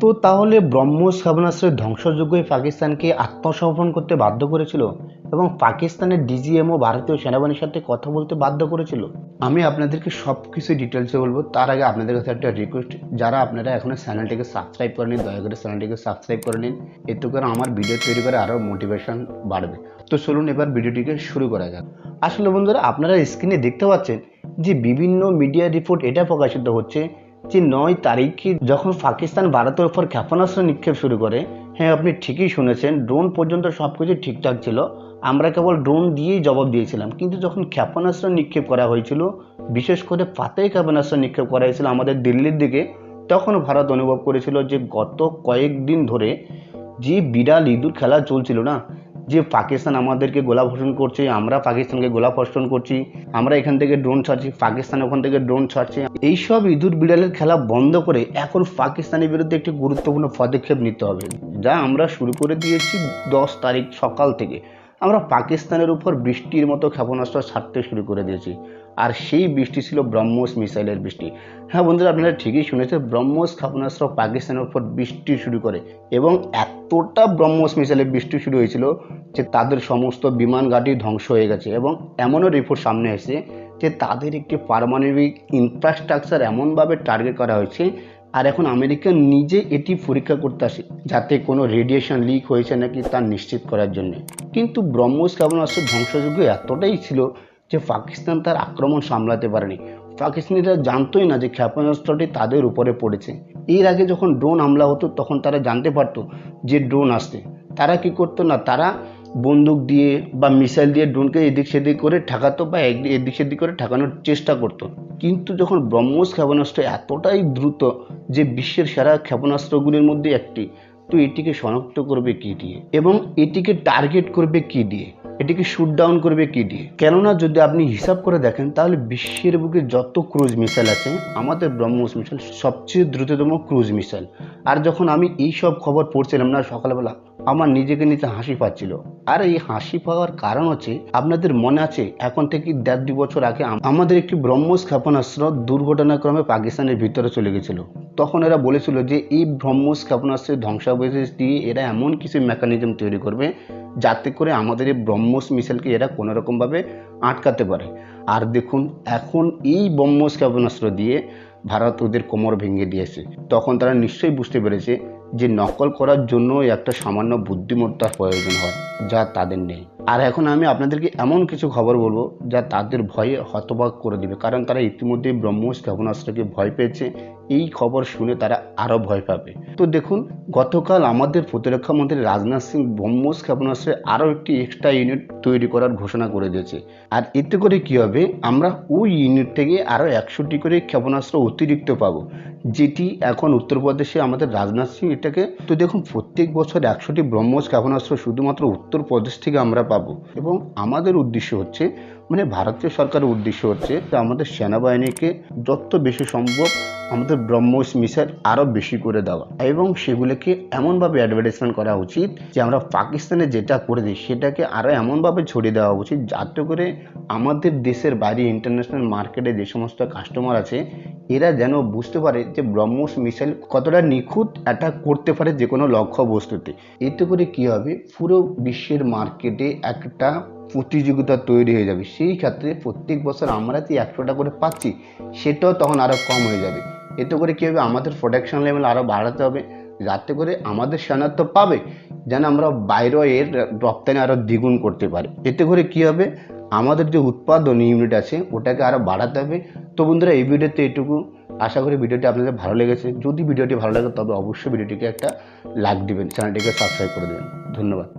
তো তাহলে ব্রহ্মোস ক্ষেপণাস্ত্রের ধ্বংসযজ্ঞ পাকিস্তানকে আত্মসমর্পণ করতে বাধ্য করেছিল এবং পাকিস্তানের ডিজিএমও ভারতীয় সেনাবাহিনীর সাথে কথা বলতে বাধ্য করেছিল। আমি আপনাদেরকে সব কিছু ডিটেলসে বলবো, তার আগে আপনাদের কাছে একটা রিকোয়েস্ট, যারা আপনারা এখনো চ্যানেলটিকে সাবস্ক্রাইব করে নিন, দয়া করে চ্যানেলটিকে সাবস্ক্রাইব করে নিন। এতে করে আমার ভিডিও তৈরি করে আরও মোটিভেশন বাড়বে। তো চলুন এবার ভিডিওটিকে শুরু করা যাক। আসলে বন্ধুরা, আপনারা স্ক্রিনে দেখতে পাচ্ছেন যে বিভিন্ন মিডিয়া রিপোর্ট এটা প্রকাশিত হচ্ছে যে 9 তারিখে যখন পাকিস্তান ভারতের উপর ক্ষেপণাস্ত্র নিক্ষেপ শুরু করে, হ্যাঁ আপনি ঠিকই শুনেছেন, ড্রোন পর্যন্ত সব কিছু ঠিকঠাক ছিল, আমরা কেবল ড্রোন দিয়েই জবাব দিয়েছিলাম। কিন্তু যখন ক্ষেপণাস্ত্র নিক্ষেপ করা হয়েছিল, বিশেষ করে ফাতেই ক্ষেপণাস্ত্র নিক্ষেপ করা হয়েছিল আমাদের দিল্লির দিকে, তখন ভারত অনুভব করেছিল যে গত কয়েকদিন ধরে যে বিড়াল ইঁদুর খেলা চলছিল না, যে পাকিস্তান আমাদেরকে গোলাবর্ষণ করছে, আমরা পাকিস্তানকে গোলাবর্ষণ করছি, আমরা এখান থেকে ড্রোন ছাড়ছি, পাকিস্তান ওখান থেকে ড্রোন ছাড়ছে, এইসব ইঁদুর বিড়ালের খেলা বন্ধ করে এখন পাকিস্তানের বিরুদ্ধে একটি গুরুত্বপূর্ণ পদক্ষেপ নিতে হবে, যা আমরা শুরু করে দিয়েছি 10 তারিখ সকাল থেকে। আমরা পাকিস্তানের উপর বৃষ্টির মতো ক্ষেপণাস্ত্র ছাড়তে শুরু করে দিয়েছি, আর সেই বৃষ্টি ছিল ব্রহ্মোস মিসাইলের বৃষ্টি। হ্যাঁ বন্ধুরা, আপনারা ঠিকই শুনেছেন, ব্রহ্মোস ক্ষেপণাস্ত্র পাকিস্তানের উপর বৃষ্টি শুরু করে এবং এতটা ব্রহ্মোস মিসাইলের বৃষ্টি শুরু হয়েছিল যে তাদের সমস্ত বিমান ঘাঁটি ধ্বংস হয়ে গেছে। এবং এমনও রিপোর্ট সামনে এসেছে যে তাদের একটি পারমাণবিক ইনফ্রাস্ট্রাকচার এমনভাবে টার্গেট করা হয়েছে, আর এখন আমেরিকা নিজে এটি পরীক্ষা করতে আসে যাতে কোনো রেডিয়েশন লিক হয়েছে নাকি তা নিশ্চিত করার জন্য। কিন্তু ব্রহ্মোস ক্ষেপণাস্ত্র ধ্বংসযোগ্য এতটাই ছিল যে পাকিস্তান তার আক্রমণ সামলাতে পারেনি। পাকিস্তানিরা জানতোই না যে ক্ষেপণাস্ত্রটি তাদের উপরে পড়েছে। এর আগে যখন ড্রোন হামলা হতো তখন তারা জানতে পারতো যে ড্রোন আসছে, তারা কি করতো না, তারা বন্দুক দিয়ে বা মিসাইল দিয়ে ড্রোনকে এদিক সেদিক করে ঠেকাতো বা এদিক সেদিক করে ঠেকানোর চেষ্টা করতো। কিন্তু যখন ব্রহ্মোস ক্ষেপণাস্ত্র এতটাই দ্রুত যে বিশ্বের সেরা ক্ষেপণাস্ত্রগুলির মধ্যে একটি, তো এটিকে শনাক্ত করবে কি দিয়ে এবং এটিকে টার্গেট করবে কি দিয়ে, এটিকে শুট ডাউন করবে কি দিয়ে? কেননা যদি আপনি হিসাব করে দেখেন তাহলে বিশ্বের বুকে যত ক্রুজ মিসাইল আছে, আমাদের ব্রহ্মোস মিসাইল সবচেয়ে দ্রুততম ক্রুজ মিসাইল। আর যখন আমি এই সব খবর পড়ছিলাম না সকালবেলা, আমার নিজেকে নিতে হাসি পাচ্ছিল। আর এই হাসি পাওয়ার কারণ হচ্ছে, আপনাদের মনে আছে এখন থেকে 1.5-2 বছর আগে আমাদের একটি ব্রহ্মোস ক্ষেপণাস্ত্র দুর্ঘটনাক্রমে পাকিস্তানের ভিতরে চলে গেছিল। তখন এরা বলেছিল যে এই ব্রহ্মোস ক্ষেপণাস্ত্রের ধ্বংসাবশেষ দিয়ে এরা এমন কিছু মেকানিজম তৈরি করবে যাতে করে আমাদের এই ব্রহ্মোস মিসাইলকে এরা কোনো রকমভাবে আটকাতে পারে। আর দেখুন, এখন এই ব্রহ্মোস ক্ষেপণাস্ত্র দিয়ে ভারত ওদের কোমর ভেঙে দিয়েছে। তখন তারা নিশ্চয়ই বুঝতে পেরেছে যে নকল করার জন্য একটা সামান্য বুদ্ধিমত্তার প্রয়োজন হয়, যা তাদের নেই। আর এখন আমি আপনাদেরকে এমন কিছু খবর বলবো যা তাদের ভয়ে হতবাক করে দিবে, কারণ তারা ইতিমধ্যে ব্রহ্মোস ক্ষেপণাস্ত্রকে ভয় পেয়েছে। এই খবর শুনে তারা আরও ভয় পাবে। তো দেখুন, গতকাল আমাদের প্রতিরক্ষা মন্ত্রী রাজনাথ সিং ব্রহ্মোস ক্ষেপণাস্ত্রের আরও একটি এক্সট্রা ইউনিট তৈরি করার ঘোষণা করে দিয়েছে। আর এতে করে কি হবে, আমরা ওই ইউনিট থেকে আরও 100টি করে ক্ষেপণাস্ত্র অতিরিক্ত পাবো, যেটি এখন উত্তরপ্রদেশে আমাদের রাজনাথ সিং এটাকে, তো দেখুন প্রত্যেক বছর 100টি ব্রহ্মোস ক্ষেপণাস্ত্র শুধুমাত্র উত্তরপ্রদেশ থেকে আমরা পাবো। এবং আমাদের উদ্দেশ্য হচ্ছে, মানে ভারতীয় সরকারের উদ্দেশ্য হচ্ছে যে আমাদের সেনাবাহিনীকে যত বেশি সম্ভব আমাদের ব্রহ্মোস মিসাইল আরও বেশি করে দেওয়া, এবং সেগুলোকে এমনভাবে অ্যাডভার্টাইজমেন্ট করা উচিত যে আমরা পাকিস্তানে যেটা করে দিই সেটাকে আরও এমনভাবে ছড়িয়ে দেওয়া উচিত যাতে করে আমাদের দেশের বাইরে ইন্টারন্যাশনাল মার্কেটে যে সমস্ত কাস্টমার আছে এরা যেন বুঝতে পারে যে ব্রহ্মোস মিসাইল কতটা নিখুঁত অ্যাটাক করতে পারে যে কোনো লক্ষ্য বস্তুতে। এতে করে কি হবে, পুরো বিশ্বের মার্কেটে একটা প্রতিযোগিতা তৈরি হয়ে যাবে। সেই ক্ষেত্রে প্রত্যেক বছর আমরা যে 100টা করে পাচ্ছি সেটাও তখন আরও কম হয়ে যাবে। এতে করে কী হবে, আমাদের প্রোডাকশন লেভেল আরও বাড়াতে হবে যাতে করে আমাদের সেনা তো পাবে, যেন আমরা বাইরেও এর রপ্তানি আরও দ্বিগুণ করতে পারি। এতে করে কী হবে, আমাদের যে উৎপাদন ইউনিট আছে ওটাকে আরও বাড়াতে হবে। তো বন্ধুরা, এই ভিডিওতে এইটুকু। আশা করি ভিডিওটি আপনাদের ভালো লেগেছে। যদি ভিডিওটি ভালো লাগে তবে অবশ্যই ভিডিওটিকে একটা লাইক দিবেন, চ্যানেলটিকে সাবস্ক্রাইব করে দেবেন। ধন্যবাদ।